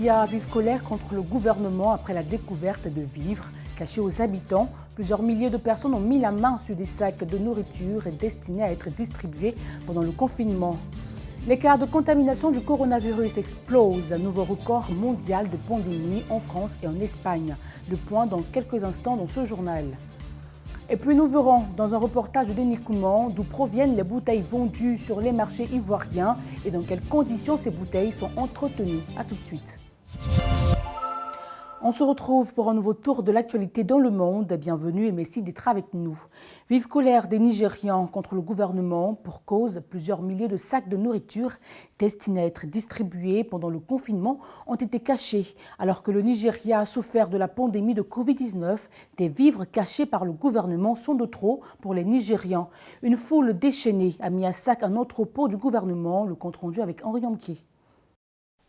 Nigeria, vive colère contre le gouvernement après la découverte de vivres cachés aux habitants. Plusieurs milliers de personnes ont mis la main sur des sacs de nourriture destinés à être distribués pendant le confinement. L'écart de contamination du coronavirus explose. Un nouveau record mondial de pandémie en France et en Espagne. Le point dans quelques instants dans ce journal. Et puis nous verrons dans un reportage de Denis Kouman d'où proviennent les bouteilles vendues sur les marchés ivoiriens et dans quelles conditions ces bouteilles sont entretenues. A tout de suite. On se retrouve pour un nouveau tour de l'actualité dans le monde. Bienvenue et merci d'être avec nous. Vive colère des Nigérians contre le gouvernement. Pour cause, plusieurs milliers de sacs de nourriture destinés à être distribués pendant le confinement ont été cachés. Alors que le Nigeria a souffert de la pandémie de Covid-19, des vivres cachés par le gouvernement sont de trop pour les Nigérians. Une foule déchaînée a mis à sac un entrepôt du gouvernement. Le compte rendu avec Henri Amquier.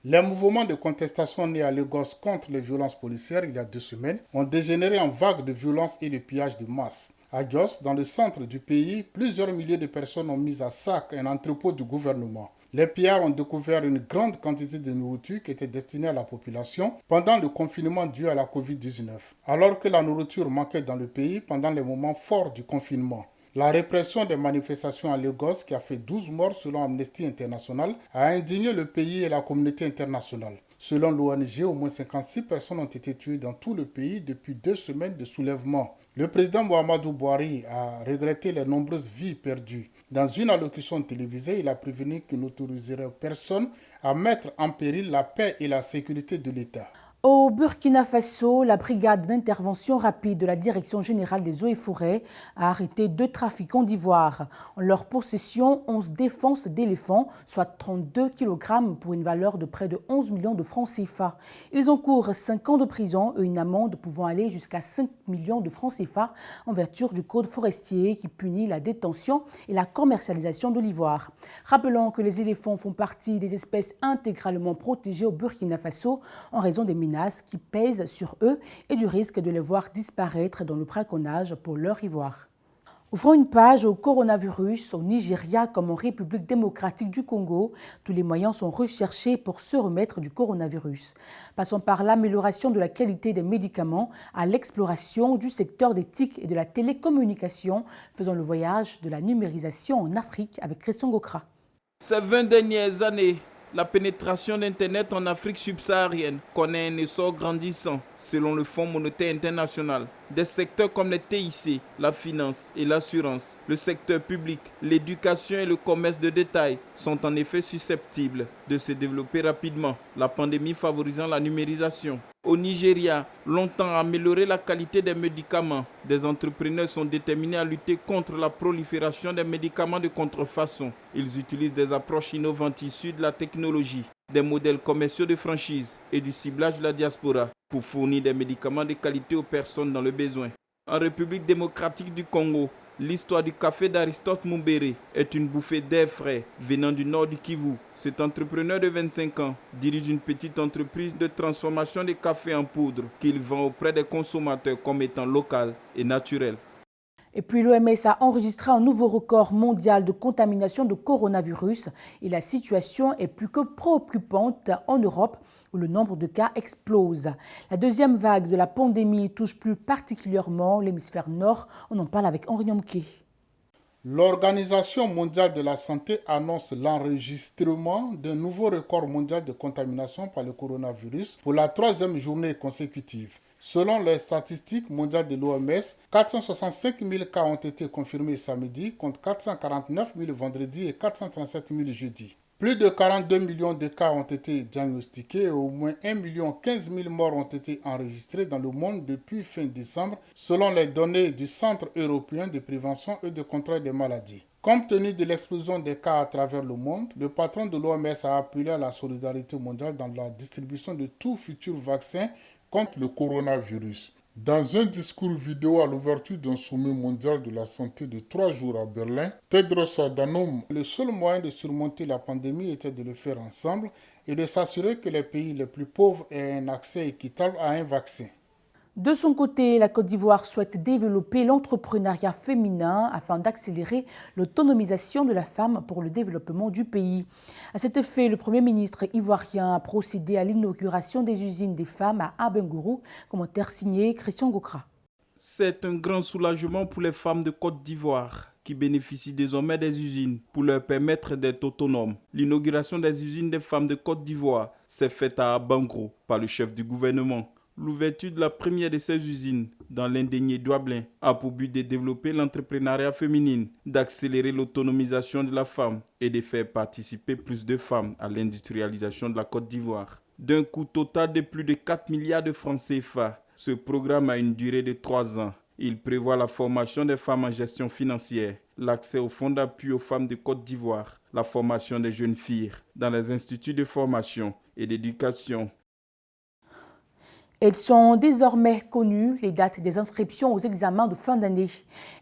Les mouvements de contestation nés à Lagos contre les violences policières il y a 2 semaines ont dégénéré en vagues de violence et de pillage de masse. À Jos, dans le centre du pays, plusieurs milliers de personnes ont mis à sac un entrepôt du gouvernement. Les pillards ont découvert une grande quantité de nourriture qui était destinée à la population pendant le confinement dû à la Covid-19, alors que la nourriture manquait dans le pays pendant les moments forts du confinement. La répression des manifestations à Lagos, qui a fait 12 morts selon Amnesty International, a indigné le pays et la communauté internationale. Selon l'ONG, au moins 56 personnes ont été tuées dans tout le pays depuis 2 semaines de soulèvement. Le président Muhammadu Buhari a regretté les nombreuses vies perdues. Dans une allocution télévisée, il a prévenu qu'il n'autoriserait personne à mettre en péril la paix et la sécurité de l'État. Au Burkina Faso, la brigade d'intervention rapide de la Direction générale des eaux et forêts a arrêté 2 trafiquants d'ivoire. En leur possession, 11 défenses d'éléphants, soit 32 kg pour une valeur de près de 11 millions de francs CFA. Ils encourent 5 ans de prison et une amende pouvant aller jusqu'à 5 millions de francs CFA en vertu du code forestier qui punit la détention et la commercialisation de l'ivoire. Rappelons que les éléphants font partie des espèces intégralement protégées au Burkina Faso en raison des menaces qui pèsent sur eux et du risque de les voir disparaître dans le braconnage pour leur ivoire. Ouvrons une page au coronavirus au Nigeria comme en République démocratique du Congo. Tous les moyens sont recherchés pour se remettre du coronavirus. Passons par l'amélioration de la qualité des médicaments à l'exploration du secteur des TIC et de la télécommunication. Faisons le voyage de la numérisation en Afrique avec Christian Gokra. Ces 20 dernières années, la pénétration d'Internet en Afrique subsaharienne connaît un essor grandissant, selon le Fonds monétaire international. Des secteurs comme les TIC, la finance et l'assurance, le secteur public, l'éducation et le commerce de détail sont en effet susceptibles de se développer rapidement, la pandémie favorisant la numérisation. Au Nigeria, longtemps amélioré la qualité des médicaments, des entrepreneurs sont déterminés à lutter contre la prolifération des médicaments de contrefaçon. Ils utilisent des approches innovantes issues de la technologie, des modèles commerciaux de franchise et du ciblage de la diaspora pour fournir des médicaments de qualité aux personnes dans le besoin. En République démocratique du Congo, l'histoire du café d'Aristote Mumbere est une bouffée d'air frais venant du nord du Kivu. Cet entrepreneur de 25 ans dirige une petite entreprise de transformation de café en poudre qu'il vend auprès des consommateurs comme étant local et naturel. Et puis l'OMS a enregistré un nouveau record mondial de contamination de coronavirus et la situation est plus que préoccupante en Europe où le nombre de cas explose. La deuxième vague de la pandémie touche plus particulièrement l'hémisphère nord. On en parle avec Henri Amquier. L'Organisation mondiale de la santé annonce l'enregistrement d'un nouveau record mondial de contamination par le coronavirus pour la 3e journée consécutive. Selon les statistiques mondiales de l'OMS, 465 000 cas ont été confirmés samedi, contre 449 000 vendredi et 437 000 jeudi. Plus de 42 millions de cas ont été diagnostiqués et au moins 1 15 000 morts ont été enregistrés dans le monde depuis fin décembre, selon les données du Centre européen de prévention et de contrôle des maladies. Compte tenu de l'explosion des cas à travers le monde, le patron de l'OMS a appelé à la solidarité mondiale dans la distribution de tout futur vaccin contre le coronavirus. Dans un discours vidéo à l'ouverture d'un sommet mondial de la santé de 3 jours à Berlin, Tedros Adhanom, le seul moyen de surmonter la pandémie était de le faire ensemble et de s'assurer que les pays les plus pauvres aient un accès équitable à un vaccin. De son côté, la Côte d'Ivoire souhaite développer l'entrepreneuriat féminin afin d'accélérer l'autonomisation de la femme pour le développement du pays. À cet effet, le Premier ministre ivoirien a procédé à l'inauguration des usines des femmes à Abengourou. Commentaire signé Christian Gokra. C'est un grand soulagement pour les femmes de Côte d'Ivoire qui bénéficient désormais des usines pour leur permettre d'être autonomes. L'inauguration des usines des femmes de Côte d'Ivoire s'est faite à Abengourou par le chef du gouvernement. L'ouverture de la première de ces usines dans l'indénié Douablin a pour but de développer l'entrepreneuriat féminin, d'accélérer l'autonomisation de la femme et de faire participer plus de femmes à l'industrialisation de la Côte d'Ivoire. D'un coût total de plus de 4 milliards de francs CFA, ce programme a une durée de 3 ans. Il prévoit la formation des femmes en gestion financière, l'accès aux fonds d'appui aux femmes de Côte d'Ivoire, la formation des jeunes filles dans les instituts de formation et d'éducation. Elles sont désormais connues, les dates des inscriptions aux examens de fin d'année.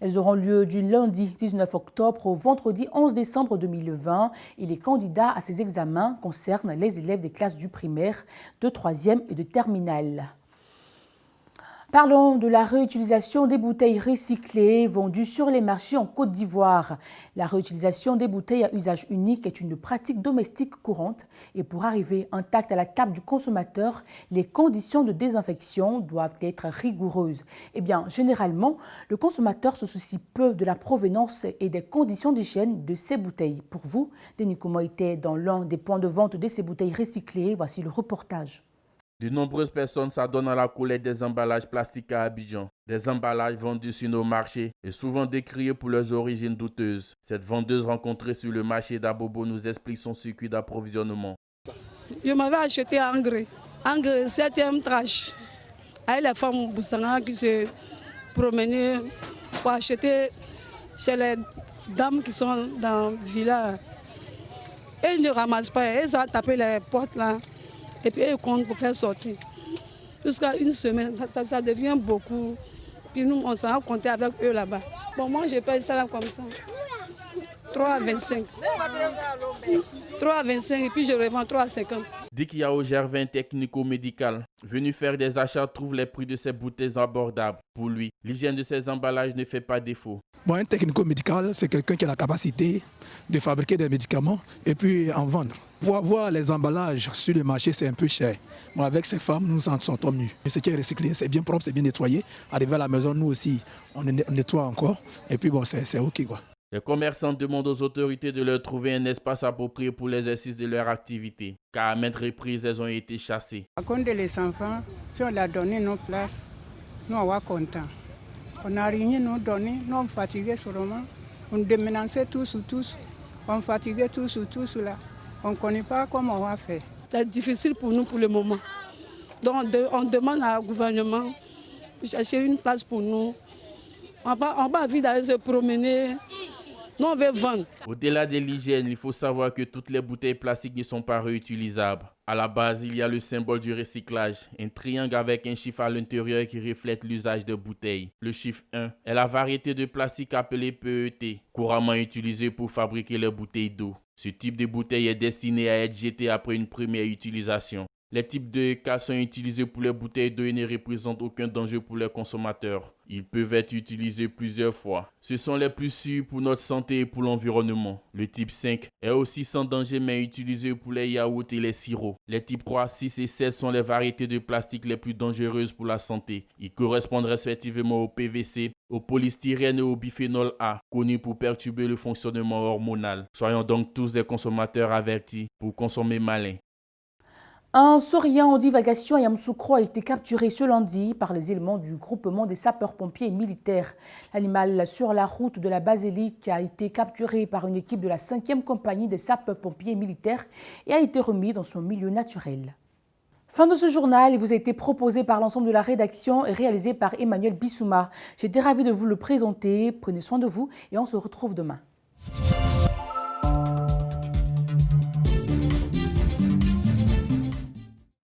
Elles auront lieu du lundi 19 octobre au vendredi 11 décembre 2020 et les candidats à ces examens concernent les élèves des classes du primaire, de 3e et de terminale. Parlons de la réutilisation des bouteilles recyclées vendues sur les marchés en Côte d'Ivoire. La réutilisation des bouteilles à usage unique est une pratique domestique courante et pour arriver intact à la table du consommateur, les conditions de désinfection doivent être rigoureuses. Eh bien, généralement, le consommateur se soucie peu de la provenance et des conditions d'hygiène de ces bouteilles. Pour vous, Denis Kouma était dans l'un des points de vente de ces bouteilles recyclées. Voici le reportage. De nombreuses personnes s'adonnent à la collecte des emballages plastiques à Abidjan. Des emballages vendus sur nos marchés et souvent décriés pour leurs origines douteuses. Cette vendeuse rencontrée sur le marché d'Abobo nous explique son circuit d'approvisionnement. Je m'avais acheté engrais 7e tranche. Avec les femmes Boussanga qui se promenaient pour acheter chez les dames qui sont dans le village. Et ils ne ramassent pas, ils ont tapé les portes là. Et puis ils comptent pour faire sortir. Jusqu'à une semaine, ça devient beaucoup. Puis nous, on s'en va compter avec eux là-bas. Bon, moi, je paye ça là comme ça. 3,25. 3,25 et puis je revends 3,50. Dick Yao Gervin, technico-médical, venu faire des achats, trouve les prix de ces bouteilles abordables. Pour lui, l'hygiène de ces emballages ne fait pas défaut. Bon, un technico-médical, c'est quelqu'un qui a la capacité de fabriquer des médicaments et puis en vendre. Voir les emballages sur le marché, c'est un peu cher. Bon, avec ces femmes, nous en sortons mieux. Ce qui est recyclé, c'est bien propre, c'est bien nettoyé. Arrivé à la maison, nous aussi, on nettoie encore. Et puis bon, c'est OK, quoi. Les commerçants demandent aux autorités de leur trouver un espace approprié pour l'exercice de leur activité, car à maintes reprises, elles ont été chassées. À cause des enfants, si on leur donné nos places, nous on va contents. On n'a rien nous donné, nous on fatigués sûrement. On déménageait tous, on fatiguait tous là. On ne connaît pas comment on va faire. C'est difficile pour nous pour le moment. Donc on demande au gouvernement de chercher une place pour nous. On va vite d'aller se promener. Nous, on veut vendre. Au-delà de l'hygiène, il faut savoir que toutes les bouteilles plastiques ne sont pas réutilisables. À la base, il y a le symbole du recyclage, un triangle avec un chiffre à l'intérieur qui reflète l'usage de bouteilles. Le chiffre 1 est la variété de plastique appelée PET, couramment utilisée pour fabriquer les bouteilles d'eau. Ce type de bouteille est destiné à être jeté après une première utilisation. Les types de cas sont utilisés pour les bouteilles d'eau et ne représentent aucun danger pour les consommateurs. Ils peuvent être utilisés plusieurs fois. Ce sont les plus sûrs pour notre santé et pour l'environnement. Le type 5 est aussi sans danger mais utilisé pour les yaourts et les sirops. Les types 3, 6 et 7 sont les variétés de plastique les plus dangereuses pour la santé. Ils correspondent respectivement au PVC, au polystyrène et au biphénol A, connus pour perturber le fonctionnement hormonal. Soyons donc tous des consommateurs avertis pour consommer malin. Un saurien en divagation à Yamoussoukro a été capturé ce lundi par les éléments du groupement des sapeurs-pompiers militaires. L'animal sur la route de la basilique a été capturé par une équipe de la 5e compagnie des sapeurs-pompiers militaires et a été remis dans son milieu naturel. Fin de ce journal, il vous a été proposé par l'ensemble de la rédaction et réalisé par Emmanuel Bissouma. J'étais ravie de vous le présenter. Prenez soin de vous et on se retrouve demain.